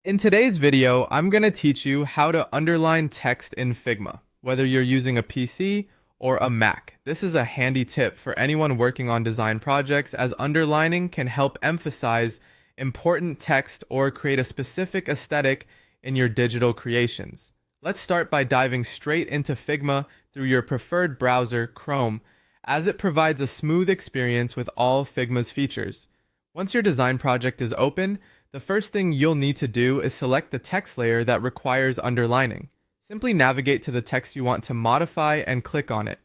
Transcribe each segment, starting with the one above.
In today's video, I'm going to teach you how to underline text in Figma, whether you're using a PC or a Mac. This is a handy tip for anyone working on design projects, as underlining can help emphasize important text or create a specific aesthetic in your digital creations. Let's start by diving straight into Figma through your preferred browser, Chrome, as it provides a smooth experience with all Figma's features. Once your design project is open, the first thing you'll need to do is select the text layer that requires underlining. Simply navigate to the text you want to modify and click on it.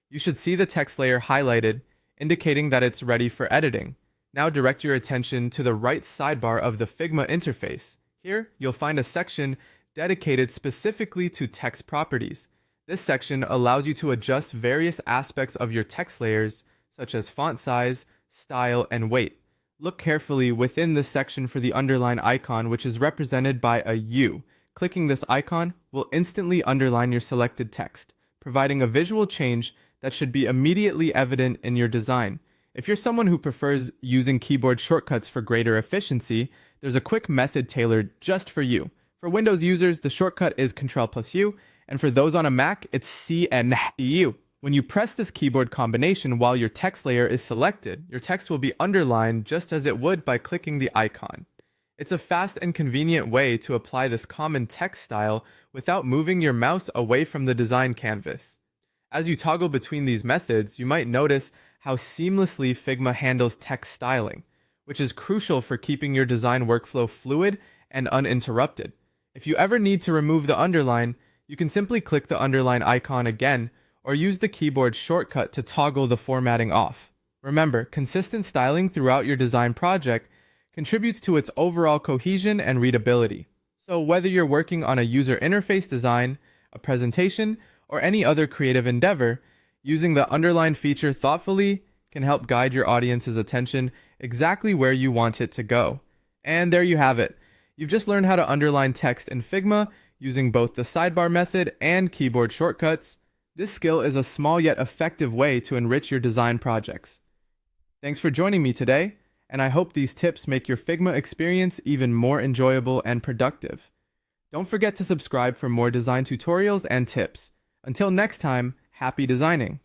You should see the text layer highlighted, indicating that it's ready for editing. Now direct your attention to the right sidebar of the Figma interface. Here, you'll find a section dedicated specifically to text properties. This section allows you to adjust various aspects of your text layers, such as font size, style, and weight. Look carefully within this section for the underline icon, which is represented by a U. Clicking this icon will instantly underline your selected text, providing a visual change that should be immediately evident in your design. If you're someone who prefers using keyboard shortcuts for greater efficiency, there's a quick method tailored just for you. For Windows users, the shortcut is Ctrl+U, and for those on a Mac, it's C and U. When you press this keyboard combination while your text layer is selected, your text will be underlined just as it would by clicking the icon. It's a fast and convenient way to apply this common text style without moving your mouse away from the design canvas. As you toggle between these methods, you might notice how seamlessly Figma handles text styling, which is crucial for keeping your design workflow fluid and uninterrupted. If you ever need to remove the underline, you can simply click the underline icon again, or use the keyboard shortcut to toggle the formatting off. Remember, consistent styling throughout your design project contributes to its overall cohesion and readability. So whether you're working on a user interface design, a presentation, or any other creative endeavor, using the underline feature thoughtfully can help guide your audience's attention exactly where you want it to go. And there you have it. You've just learned how to underline text in Figma using both the sidebar method and keyboard shortcuts. This skill is a small yet effective way to enrich your design projects. Thanks for joining me today, and I hope these tips make your Figma experience even more enjoyable and productive. Don't forget to subscribe for more design tutorials and tips. Until next time, happy designing!